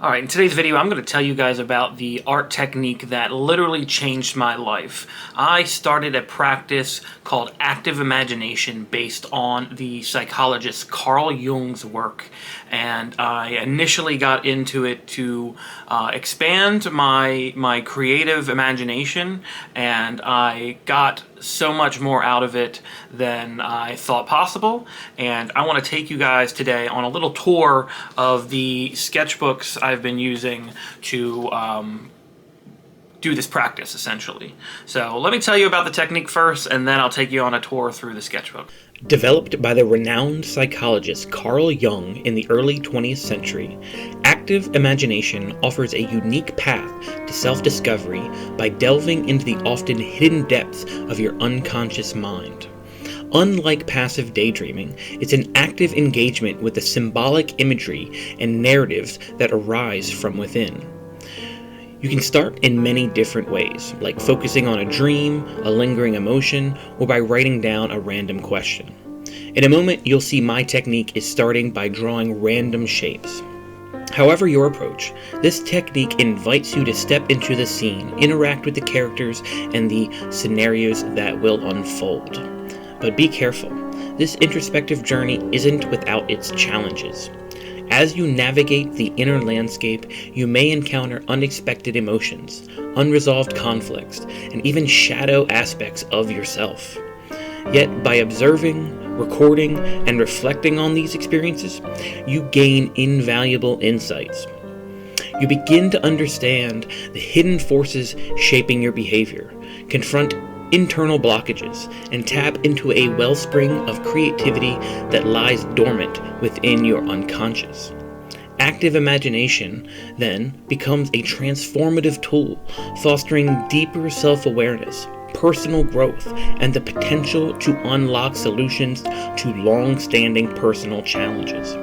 Alright, in today's video I'm going to tell you guys about the art technique that literally changed my life. I started a practice called active imagination based on the psychologist Carl Jung's work, and I initially got into it to expand my creative imagination, and I got so much more out of it than I thought possible. And I want to take you guys today on a little tour of the sketchbooks I've been using to do this practice, essentially. So let me tell you about the technique first, and then I'll take you on a tour through the sketchbook. Developed by the renowned psychologist Carl Jung in the early 20th century, active imagination offers a unique path to self-discovery by delving into the often hidden depths of your unconscious mind. Unlike passive daydreaming, it's an active engagement with the symbolic imagery and narratives that arise from within. You can start in many different ways, like focusing on a dream, a lingering emotion, or by writing down a random question. In a moment, you'll see my technique is starting by drawing random shapes. However your approach, this technique invites you to step into the scene, interact with the characters, and the scenarios that will unfold. But be careful, this introspective journey isn't without its challenges. As you navigate the inner landscape, you may encounter unexpected emotions, unresolved conflicts, and even shadow aspects of yourself. Yet, by observing, recording, and reflecting on these experiences, you gain invaluable insights. You begin to understand the hidden forces shaping your behavior, confront internal blockages, and tap into a wellspring of creativity that lies dormant within your unconscious. Active imagination, then, becomes a transformative tool, fostering deeper self-awareness, personal growth, and the potential to unlock solutions to long-standing personal challenges.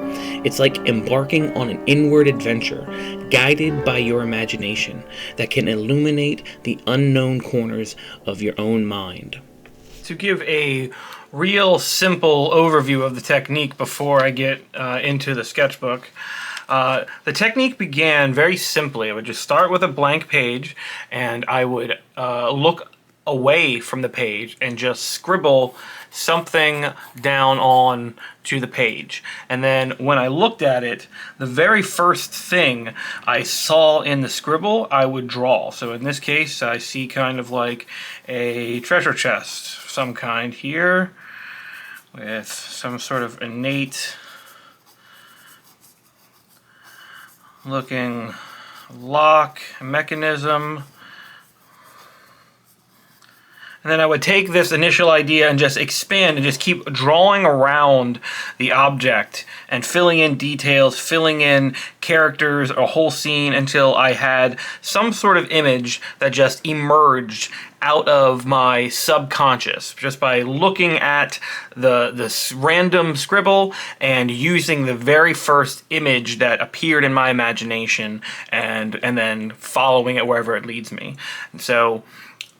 It's like embarking on an inward adventure, guided by your imagination, that can illuminate the unknown corners of your own mind. To give a real simple overview of the technique before I get into the sketchbook, the technique began very simply. I would just start with a blank page, and I would look away from the page and just scribble something down on to the page. And then when I looked at it, the very first thing I saw in the scribble, I would draw. So in this case, I see kind of like a treasure chest of some kind here with some sort of innate looking lock mechanism. And then I would take this initial idea and just expand and just keep drawing around the object and filling in details, filling in characters, a whole scene, until I had some sort of image that just emerged out of my subconscious, just by looking at this random scribble and using the very first image that appeared in my imagination, and then following it wherever it leads me. And so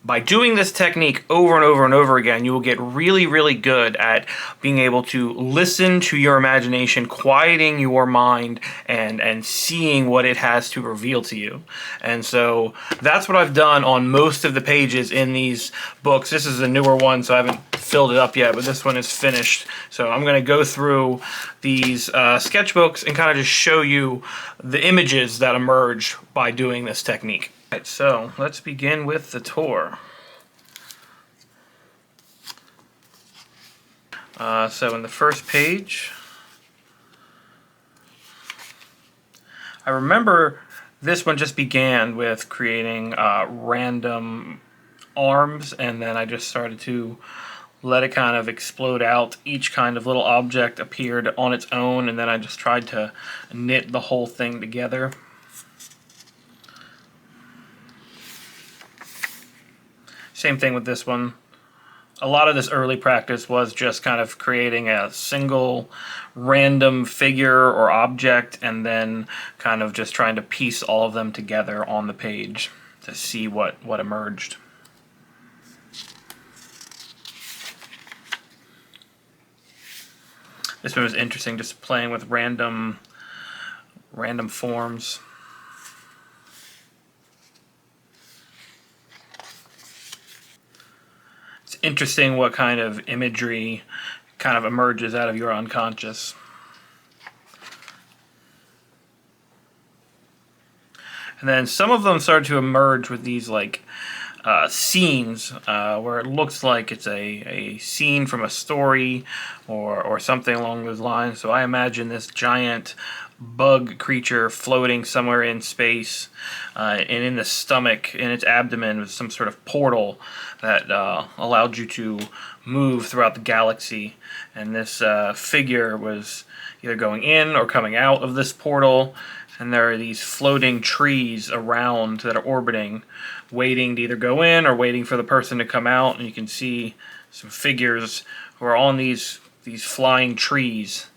by doing this technique over and over and over again, you will get really, really good at being able to listen to your imagination, quieting your mind, and seeing what it has to reveal to you. And so that's what I've done on most of the pages in these books. This is a newer one, so I haven't filled it up yet, but this one is finished. So I'm going to go through these sketchbooks and kind of just show you the images that emerged by doing this technique. Alright, so let's begin with the tour. So in the first page, I remember this one just began with creating random arms, and then I just started to let it kind of explode out. Each kind of little object appeared on its own, and then I just tried to knit the whole thing together. Same thing with this one. A lot of this early practice was just kind of creating a single random figure or object, and then kind of just trying to piece all of them together on the page to see what emerged. This one was interesting, just playing with random forms. It's interesting what kind of imagery kind of emerges out of your unconscious. And then some of them start to emerge with these like scenes where it looks like it's a scene from a story or something along those lines. So I imagine this giant bug creature floating somewhere in space, and in the stomach, in its abdomen, was some sort of portal that allowed you to move throughout the galaxy. And this figure was either going in or coming out of this portal. And there are these floating trees around that are orbiting, waiting to either go in or waiting for the person to come out. And you can see some figures who are on these flying trees.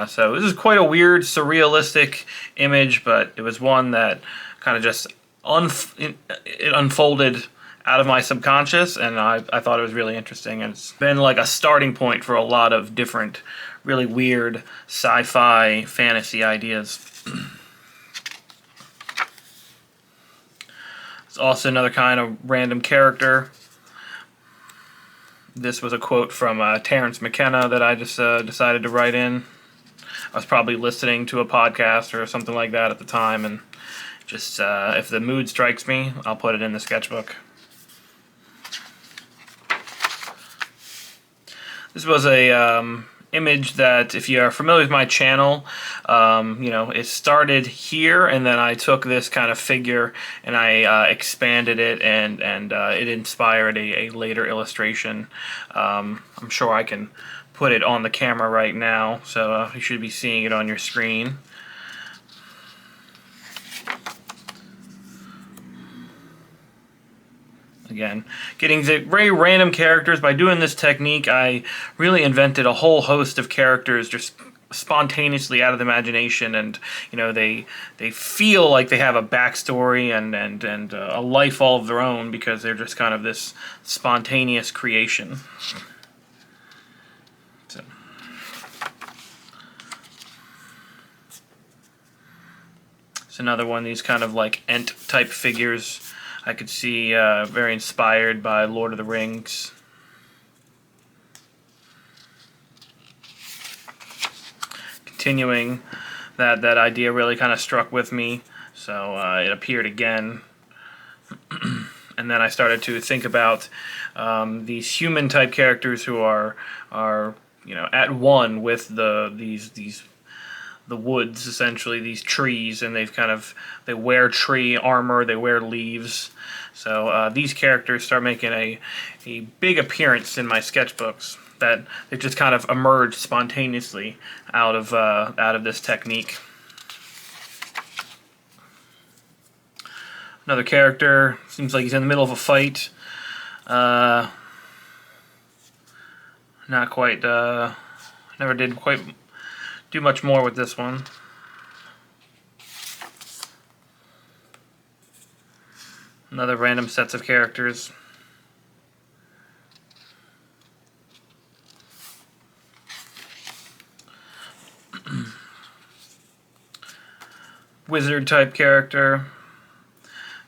So this is quite a weird, surrealistic image, but it was one that kind of just it unfolded out of my subconscious, and I thought it was really interesting. And it's been like a starting point for a lot of different, really weird sci-fi fantasy ideas. It's also another kind of random character. This was a quote from Terrence McKenna that I just decided to write in. I was probably listening to a podcast or something like that at the time, and just if the mood strikes me, I'll put it in the sketchbook. This was a image that, if you are familiar with my channel, it started here, and then I took this kind of figure and I expanded it, and it inspired a later illustration. I'm sure I can put it on the camera right now, so you should be seeing it on your screen. Again, getting the very random characters. By doing this technique, I really invented a whole host of characters just spontaneously out of the imagination, and they feel like they have a backstory and a life all of their own, because they're just kind of this spontaneous creation. So. It's another one of these kind of like Ent type figures. I could see very inspired by Lord of the Rings. Continuing, that idea really kind of struck with me, so it appeared again. And then I started to think about these human type characters who are at one with the woods, essentially, these trees, and they wear tree armor, they wear leaves. So these characters start making a big appearance in my sketchbooks, that they just kind of emerged spontaneously out of this technique. Another character seems like he's in the middle of a fight. Not quite. Never did quite do much more with this one. Another random sets of characters. Wizard type character.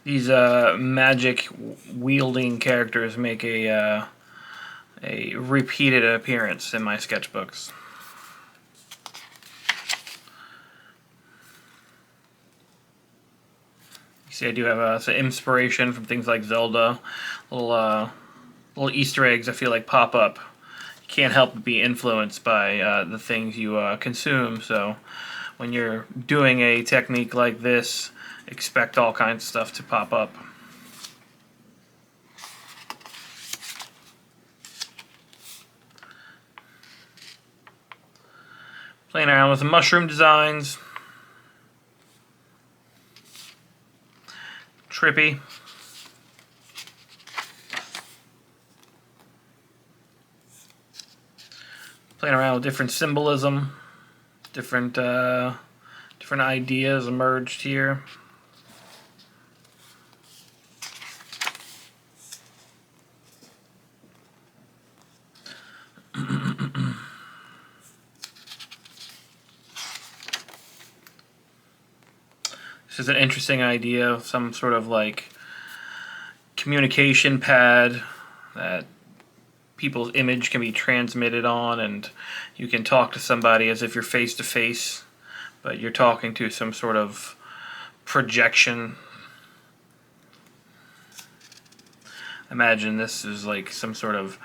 These magic wielding characters make a repeated appearance in my sketchbooks. See, I do have some inspiration from things like Zelda. Little Easter eggs I feel like pop up. You can't help but be influenced by the things you consume. So when you're doing a technique like this, expect all kinds of stuff to pop up. Playing around with the mushroom designs. Trippy. Playing around with different symbolism, different ideas emerged here. This is an interesting idea of some sort of like communication pad that people's image can be transmitted on, and you can talk to somebody as if you're face to face, but you're talking to some sort of projection. Imagine this is like some sort of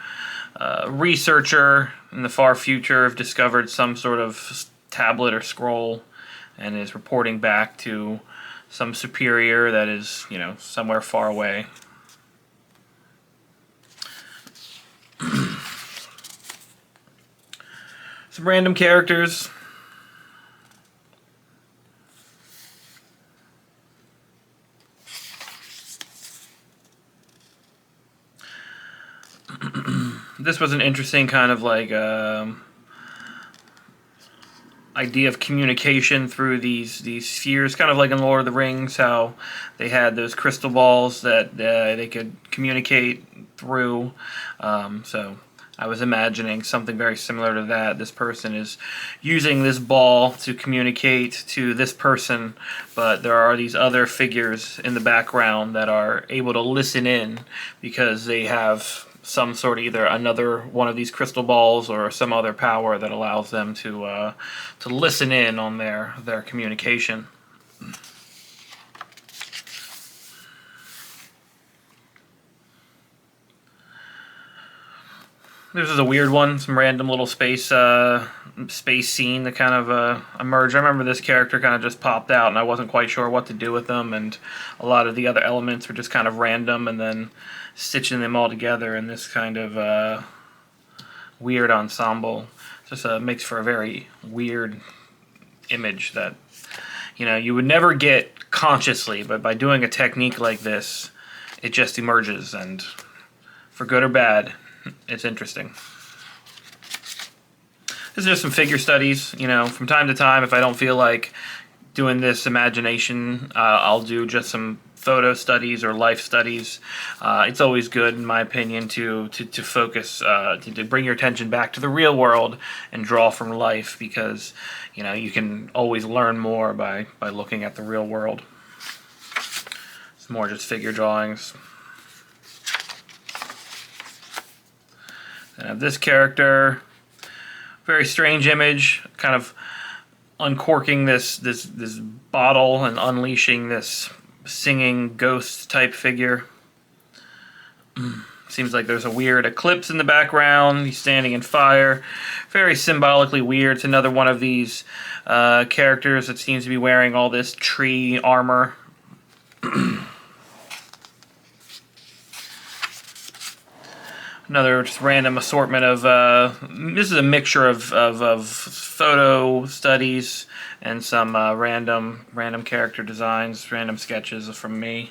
researcher in the far future have discovered some sort of tablet or scroll and is reporting back to some superior that is, you know, somewhere far away. Some random characters. This was an interesting kind of like idea of communication through these spheres, kind of like in Lord of the Rings, how they had those crystal balls that they could communicate through. So I was imagining something very similar to that. This person is using this ball to communicate to this person, but there are these other figures in the background that are able to listen in because they have some sort of either another one of these crystal balls or some other power that allows them to listen in on their communication. This is a weird one, some random little space scene that kind of emerged. I remember this character kind of just popped out and I wasn't quite sure what to do with them, and a lot of the other elements were just kind of random, and then stitching them all together in this kind of weird ensemble just makes for a very weird image that, you know, you would never get consciously, but by doing a technique like this, it just emerges, and for good or bad, it's interesting. This is just some figure studies. You know, from time to time, if I don't feel like doing this imagination, I'll do just some photo studies or life studies. It's always good, in my opinion, to focus, to bring your attention back to the real world and draw from life, because, you know, you can always learn more by looking at the real world. It's more just figure drawings. I have this character, very strange image, kind of uncorking this bottle and unleashing this singing ghost type figure. Seems like there's a weird eclipse in the background. He's standing in fire. Very symbolically weird. It's another one of these characters that seems to be wearing all this tree armor. Another just random assortment of, this is a mixture of photo studies and some random character designs, random sketches from me.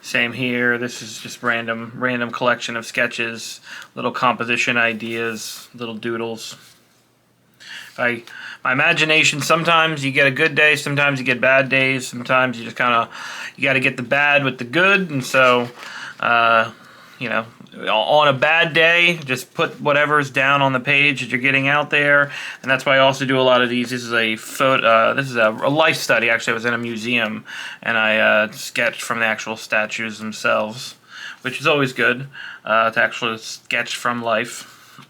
Same here. This is just random collection of sketches, little composition ideas, little doodles. My imagination, sometimes you get a good day, sometimes you get bad days, sometimes you just kind of, you got to get the bad with the good, and so, you know, on a bad day, just put whatever's down on the page that you're getting out there, and that's why I also do a lot of these. This is a photo. This is a life study. Actually, I was in a museum, and I sketched from the actual statues themselves, which is always good to actually sketch from life.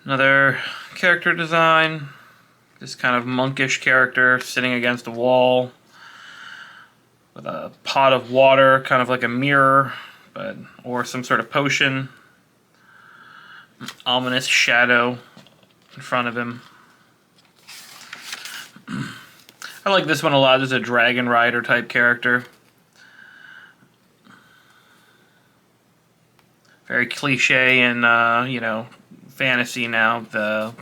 Another character design. This kind of monkish character sitting against a wall with a pot of water, kind of like a mirror, or some sort of potion. Ominous shadow in front of him. I like this one a lot. This is a dragon rider type character. Very cliche and you know, fantasy now. The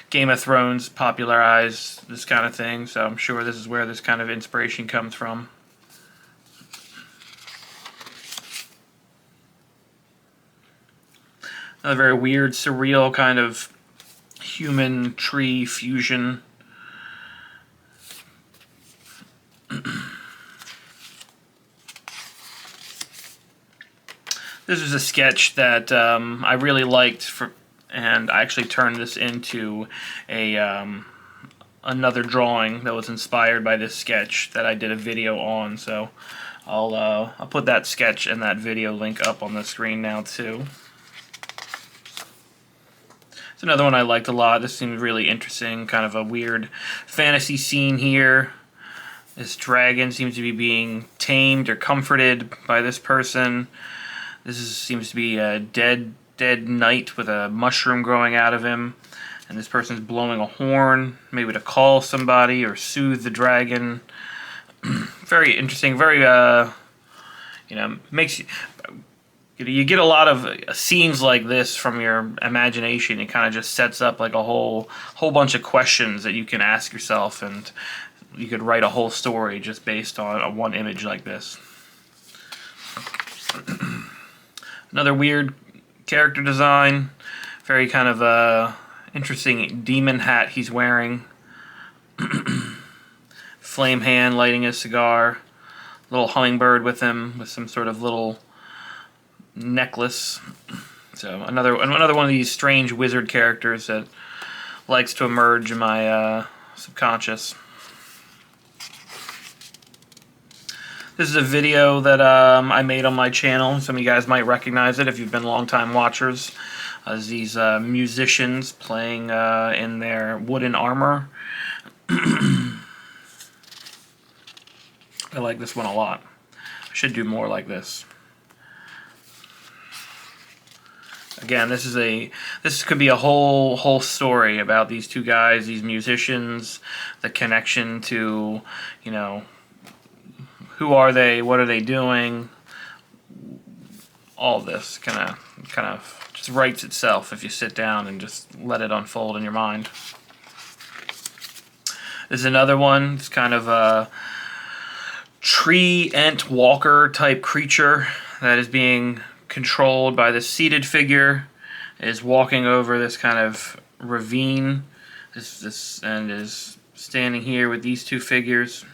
Game of Thrones popularized this kind of thing, so I'm sure this is where this kind of inspiration comes from. Another very weird, surreal kind of human tree fusion. This is a sketch that I really liked, and I actually turned this into a another drawing that was inspired by this sketch that I did a video on. So I'll put that sketch and that video link up on the screen now too. It's another one I liked a lot. This seems really interesting. Kind of a weird fantasy scene here. This dragon seems to be being tamed or comforted by this person. Seems to be a dead knight with a mushroom growing out of him. And this person's blowing a horn, maybe to call somebody or soothe the dragon. Very interesting, very, makes you get a lot of scenes like this from your imagination. It kind of just sets up like a whole bunch of questions that you can ask yourself, and you could write a whole story just based on one image like this. Another weird character design, very kind of interesting demon hat he's wearing. Flame hand lighting a cigar, little hummingbird with him with some sort of little necklace. So another one of these strange wizard characters that likes to emerge in my subconscious. This is a video that I made on my channel. Some of you guys might recognize it if you've been long-time watchers. These musicians playing in their wooden armor. I like this one a lot. I should do more like this. Again, this could be a whole story about these two guys, these musicians, the connection to, who are they, what are they doing? All this kind of just writes itself if you sit down and just let it unfold in your mind. This is another one. It's kind of a tree ant walker type creature that is being controlled by this seated figure. It is walking over this kind of ravine, and is standing here with these two figures.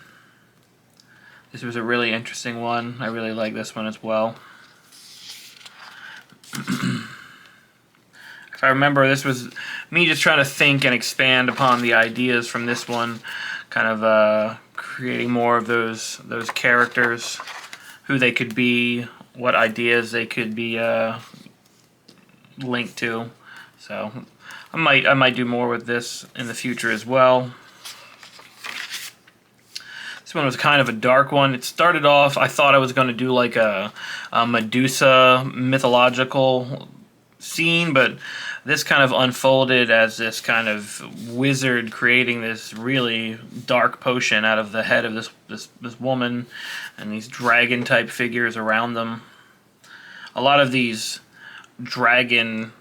This was a really interesting one. I really like this one as well. If I remember, this was me just trying to think and expand upon the ideas from this one, kind of creating more of those characters, who they could be, what ideas they could be linked to. So I might do more with this in the future as well. This one was kind of a dark one. It started off, I thought I was going to do like a Medusa mythological scene, but this kind of unfolded as this kind of wizard creating this really dark potion out of the head of this woman, and these dragon type figures around them. A lot of these dragon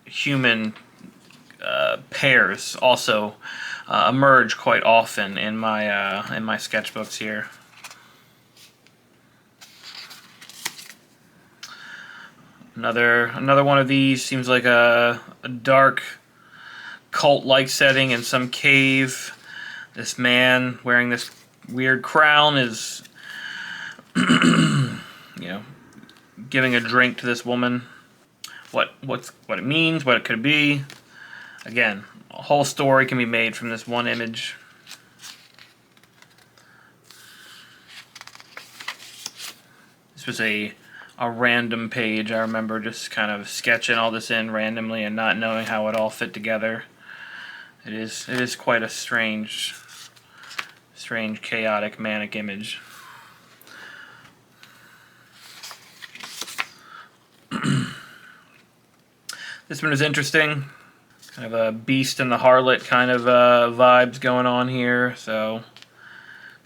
human pairs also emerge quite often in my sketchbooks here. Another one of these seems like a dark cult-like setting in some cave. This man wearing this weird crown is giving a drink to this woman. What it means, what it could be. Again, a whole story can be made from this one image. This was a random page. I remember just kind of sketching all this in randomly and not knowing how it all fit together. It is quite a strange, chaotic, manic image. This one is interesting. Kind of a Beast and the Harlot kind of vibes going on here. So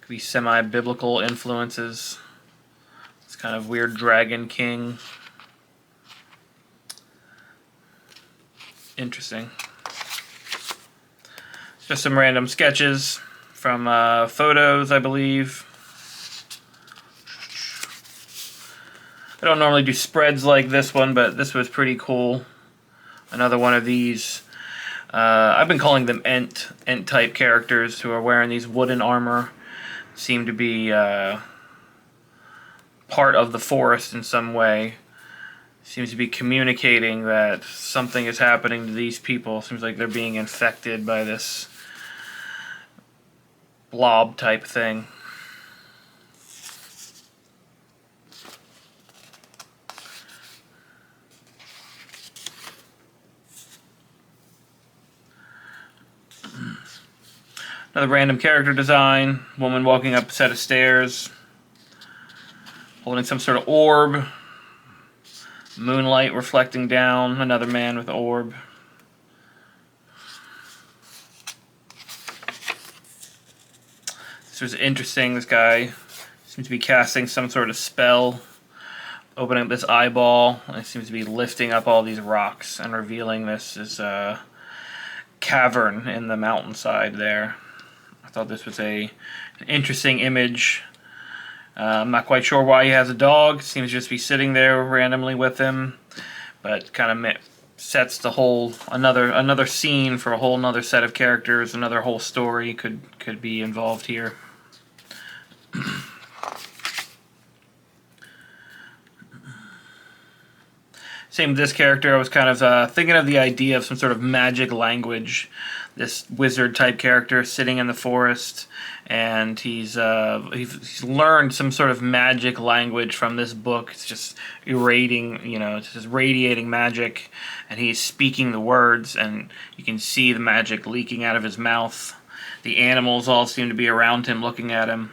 could be semi-biblical influences. It's kind of weird dragon king. Interesting. Just some random sketches from photos, I believe. I don't normally do spreads like this one, but this was pretty cool. Another one of these. I've been calling them Ent type characters who are wearing these wooden armor. Seem to be part of the forest in some way. Seems to be communicating that something is happening to these people. Seems like they're being infected by this blob type thing. Another random character design. Woman walking up a set of stairs, holding some sort of orb. Moonlight reflecting down. Another man with orb. This was interesting. This guy seems to be casting some sort of spell, opening up this eyeball, and it seems to be lifting up all these rocks and revealing this is a cavern in the mountainside there. I thought this was an interesting image. I'm not quite sure why he has a dog. Seems to just be sitting there randomly with him, but kind of sets the whole another scene for a whole another set of characters. Another whole story could be involved here. Same with this character. I was kind of thinking of the idea of some sort of magic language. This wizard type character sitting in the forest, and he's learned some sort of magic language from this book. It's just it's just radiating magic, and he's speaking the words, and you can see the magic leaking out of his mouth. The animals all seem to be around him, looking at him.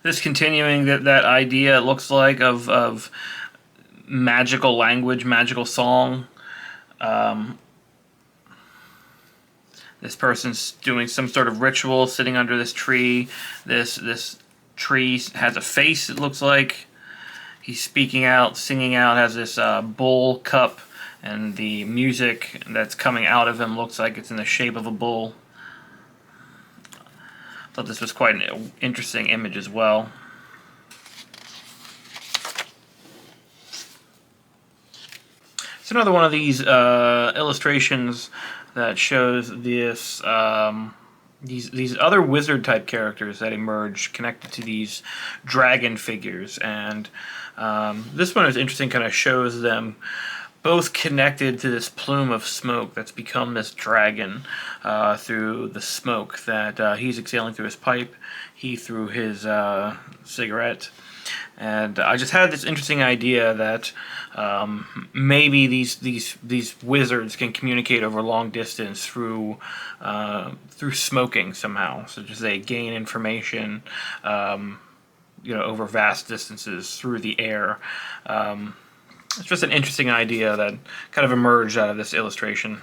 This continuing that idea, it looks like, of magical language, magical song. This person's doing some sort of ritual, sitting under this tree. This tree has a face, it looks like. He's speaking out, singing out, has this bull cup, and the music that's coming out of him looks like it's in the shape of a bull. Thought this was quite an interesting image as well. It's another one of these illustrations that shows this these other wizard type characters that emerge connected to these dragon figures, and this one is interesting. Kind of shows them both connected to this plume of smoke that's become this dragon through the smoke that he's exhaling through his pipe, he through his cigarette. And I just had this interesting idea that maybe these wizards can communicate over long distance through smoking somehow. So just they gain information, over vast distances through the air. It's just an interesting idea that kind of emerged out of this illustration.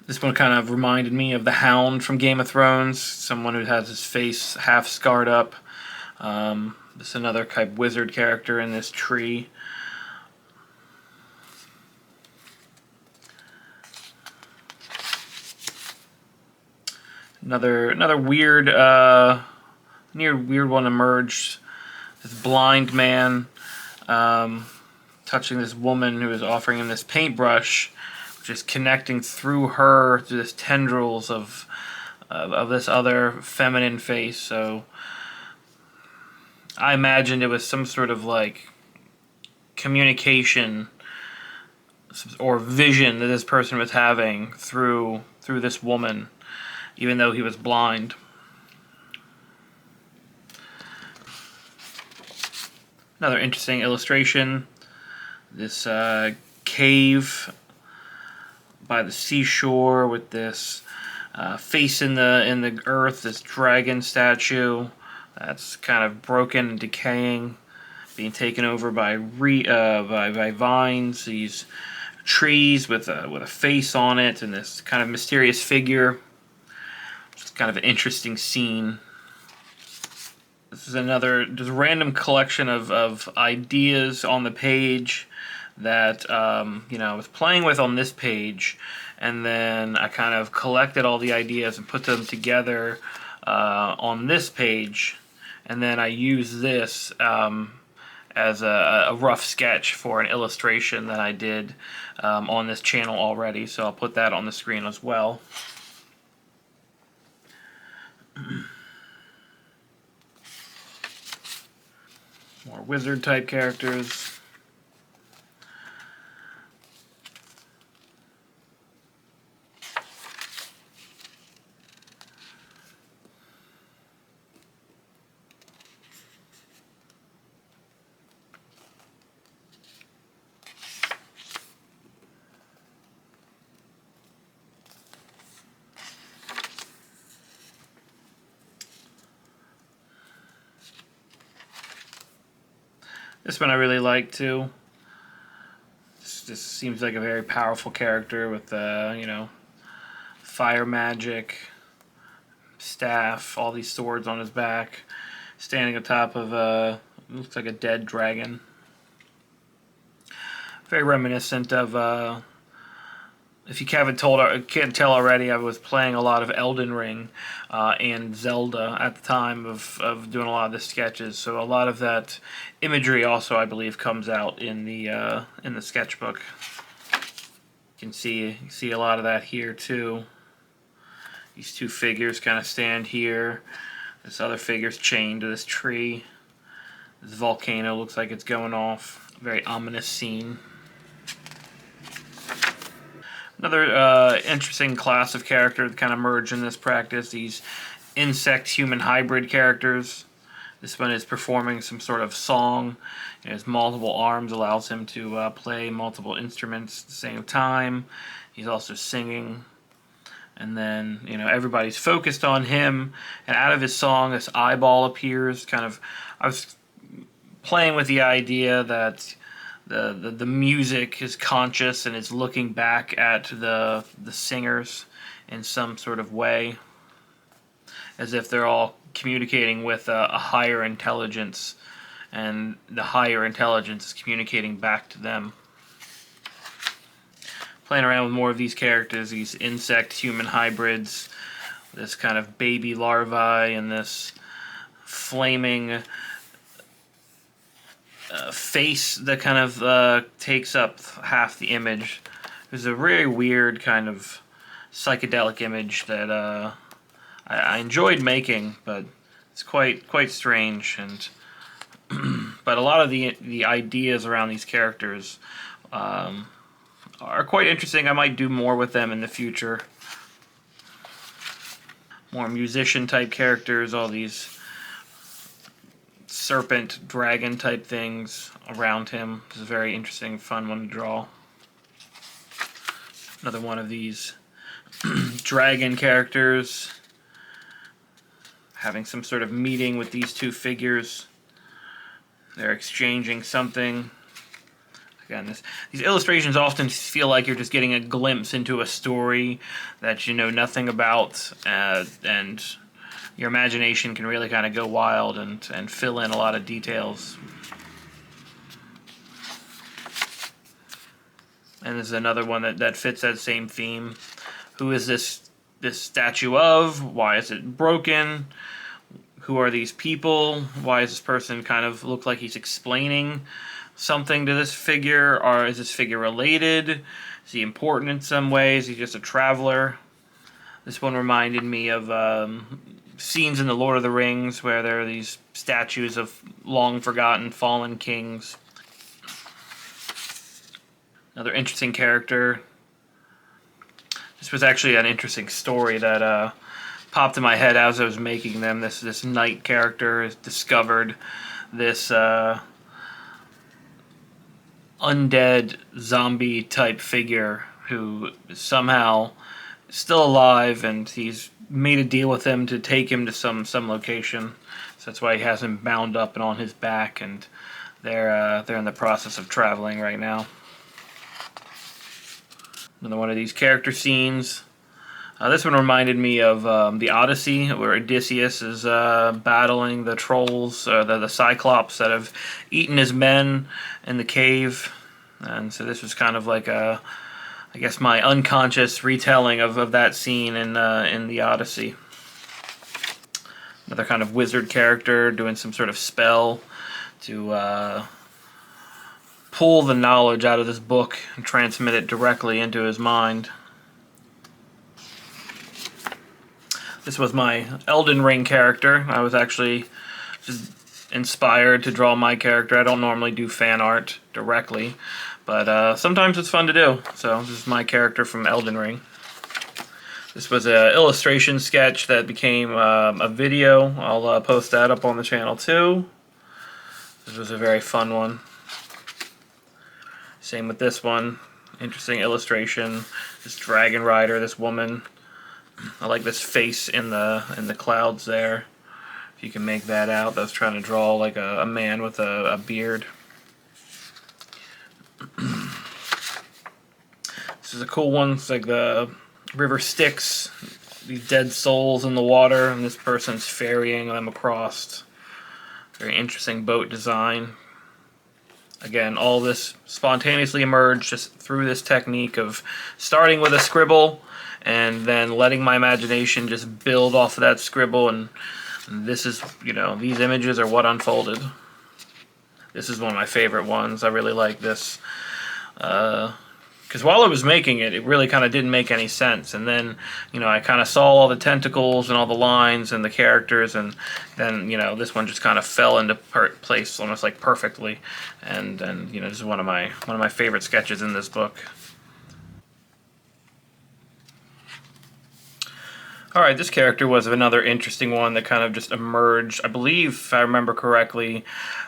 This one kind of reminded me of the Hound from Game of Thrones, someone who has his face half scarred up. This is another type wizard character in this tree. Another weird weird one emerged. This blind man touching this woman who is offering him this paintbrush, which is connecting through her to this tendrils of this other feminine face. So I imagined it was some sort of like communication or vision that this person was having through this woman, even though he was blind. Another interesting illustration. This cave by the seashore with this face in the earth. This dragon statue that's kind of broken and decaying, being taken over by vines. These trees with a face on it, and this kind of mysterious figure. It's kind of an interesting scene. This is another just random collection of ideas on the page that I was playing with on this page, and then I kind of collected all the ideas and put them together on this page, and then I use this as a rough sketch for an illustration that I did on this channel already, so I'll put that on the screen as well. More wizard type characters. This one I really like too. This seems like a very powerful character with, you know, fire magic, staff, all these swords on his back, standing atop of looks like a dead dragon. Very reminiscent of, if you can't tell already, I was playing a lot of Elden Ring and Zelda at the time of doing a lot of the sketches. So a lot of that imagery also, I believe, comes out in the sketchbook. You can see a lot of that here too. These two figures kind of stand here. This other figure's chained to this tree. This volcano looks like it's going off. Very ominous scene. Another interesting class of character that kind of merged in this practice, these insect-human hybrid characters. This one is performing some sort of song. His multiple arms allows him to play multiple instruments at the same time. He's also singing. And then, you know, everybody's focused on him. And out of his song, this eyeball appears. I was playing with the idea that the music is conscious and is looking back at the singers in some sort of way, as if they're all communicating with a higher intelligence, and the higher intelligence is communicating back to them. Playing around with more of these characters, these insect-human hybrids, this kind of baby larvae, and this flaming face that kind of takes up half the image. There's a very weird kind of psychedelic image that I enjoyed making, but it's quite strange. And but a lot of the ideas around these characters are quite interesting. I might do more with them in the future. More musician type characters, all these serpent, dragon type things around him. This is a very interesting, fun one to draw. Another one of these dragon characters having some sort of meeting with these two figures. They're exchanging something. Again, these illustrations often feel like you're just getting a glimpse into a story that you know nothing about, and your imagination can really kind of go wild and fill in a lot of details. And this is another one that fits that same theme. Who is this statue of? Why is it broken? Who are these people? Why does this person kind of look like he's explaining something to this figure? Or is this figure related? Is he important in some ways? Is he just a traveler? This one reminded me of scenes in The Lord of the Rings where there are these statues of long-forgotten fallen kings. Another interesting character. This was actually an interesting story that popped in my head as I was making them. This knight character has discovered this undead zombie type figure who is somehow still alive, and he's made a deal with him to take him to some location. So that's why he has him bound up and on his back, and they're in the process of traveling right now. Another one of these character scenes. This one reminded me of the Odyssey, where Odysseus is battling the trolls, the Cyclops that have eaten his men in the cave. And so this was kind of like I guess my unconscious retelling of that scene in the Odyssey. Another kind of wizard character doing some sort of spell to pull the knowledge out of this book and transmit it directly into his mind. This was my Elden Ring character. I was actually just inspired to draw my character. I don't normally do fan art directly, but sometimes it's fun to do. So this is my character from Elden Ring. This was an illustration sketch that became a video. I'll post that up on the channel too. This was a very fun one. Same with this one. Interesting illustration. This dragon rider, this woman. I like this face in the clouds there. If you can make that out. I was trying to draw like a man with a beard. This is a cool one. It's like the river Styx, these dead souls in the water, and this person's ferrying them across. Very interesting boat design. Again, all this spontaneously emerged just through this technique of starting with a scribble and then letting my imagination just build off of that scribble, and this is, you know, these images are what unfolded. This is one of my favorite ones. I really like this. Because while I was making it, it really kind of didn't make any sense. And then, you know, I kind of saw all the tentacles and all the lines and the characters, and then, you know, this one just kind of fell into place almost like perfectly. And you know, this is one of my favorite sketches in this book. All right, this character was another interesting one that kind of just emerged. I believe, if I remember correctly,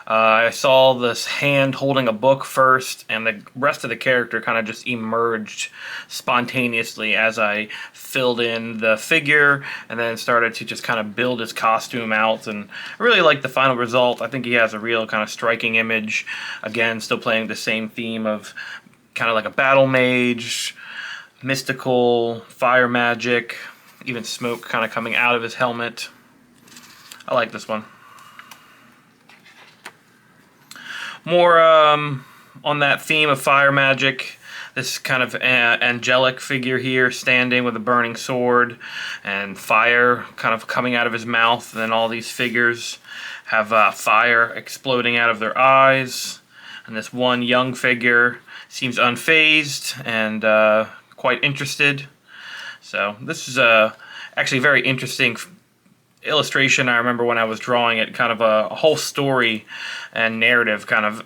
I saw this hand holding a book first, and the rest of the character kind of just emerged spontaneously as I filled in the figure and then started to just kind of build his costume out. And I really like the final result. I think he has a real kind of striking image. Again, still playing the same theme of kind of like a battle mage, mystical, fire magic, even smoke kind of coming out of his helmet. I like this one. More on that theme of fire magic. This kind of angelic figure here standing with a burning sword and fire kind of coming out of his mouth. And then all these figures have fire exploding out of their eyes. And this one young figure seems unfazed and quite interested. So this is actually a very interesting illustration. I remember when I was drawing it, kind of a whole story and narrative kind of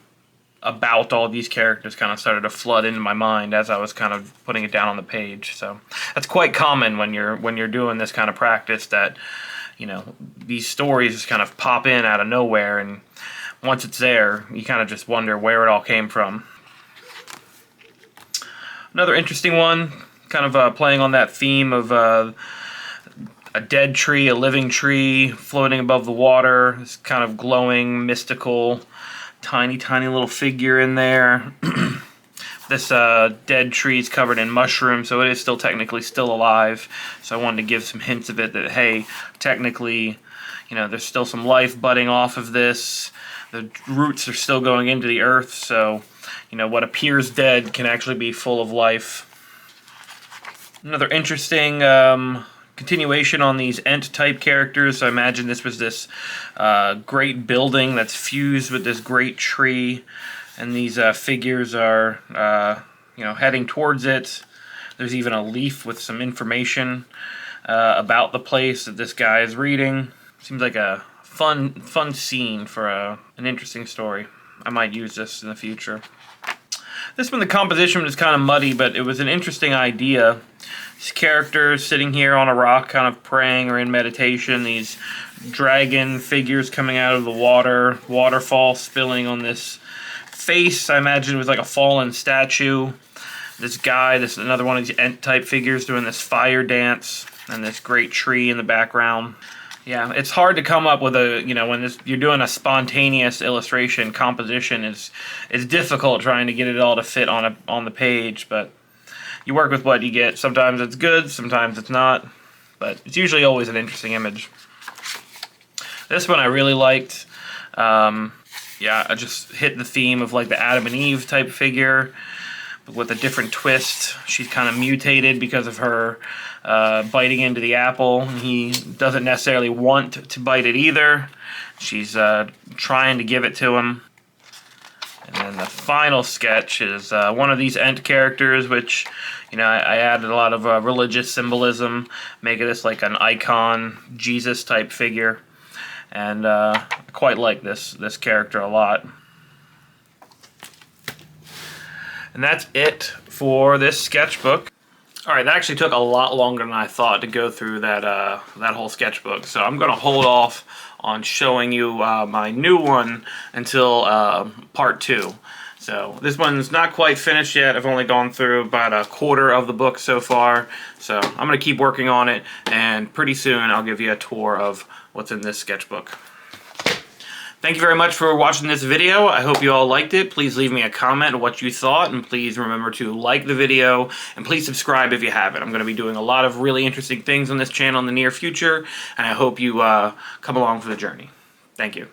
about all these characters kind of started to flood into my mind as I was kind of putting it down on the page. So that's quite common when you're doing this kind of practice, that, you know, these stories just kind of pop in out of nowhere, and once it's there, you kind of just wonder where it all came from. Another interesting one, kind of playing on that theme of a dead tree, a living tree floating above the water. This kind of glowing, mystical, tiny little figure in there. This dead tree is covered in mushrooms, so it is still technically still alive. So I wanted to give some hints of it that, hey, technically, you know, there's still some life budding off of this. The roots are still going into the earth, so, you know, what appears dead can actually be full of life. Another interesting continuation on these Ent-type characters. So I imagine this was this great building that's fused with this great tree, and these figures are, you know, heading towards it. There's even a leaf with some information about the place that this guy is reading. Seems like a fun scene for an interesting story. I might use this in the future. This one, the composition was kind of muddy, but it was an interesting idea. These characters sitting here on a rock kind of praying or in meditation. These dragon figures coming out of the water. Waterfall spilling on this face. I imagine it was like a fallen statue. This guy, this is another one of these Ent-type figures doing this fire dance. And this great tree in the background. Yeah, it's hard to come up with a, you know, when you're doing a spontaneous illustration, composition is difficult trying to get it all to fit on the page, but you work with what you get. Sometimes it's good, sometimes it's not, but it's usually always an interesting image. This one I really liked. Yeah, I just hit the theme of like the Adam and Eve type figure, but with a different twist. She's kind of mutated because of her biting into the apple. He doesn't necessarily want to bite it either. She's trying to give it to him. And then the final sketch is one of these Ent characters, which, you know, I added a lot of religious symbolism, making this like an icon, Jesus type figure. And I quite like this character a lot. And that's it for this sketchbook. Alright, that actually took a lot longer than I thought to go through that whole sketchbook. So I'm going to hold off on showing you my new one until part 2. So this one's not quite finished yet. I've only gone through about a quarter of the book so far. So I'm going to keep working on it, and pretty soon I'll give you a tour of what's in this sketchbook. Thank you very much for watching this video. I hope you all liked it. Please leave me a comment on what you thought, and please remember to like the video, and please subscribe if you haven't. I'm going to be doing a lot of really interesting things on this channel in the near future, and I hope you come along for the journey. Thank you.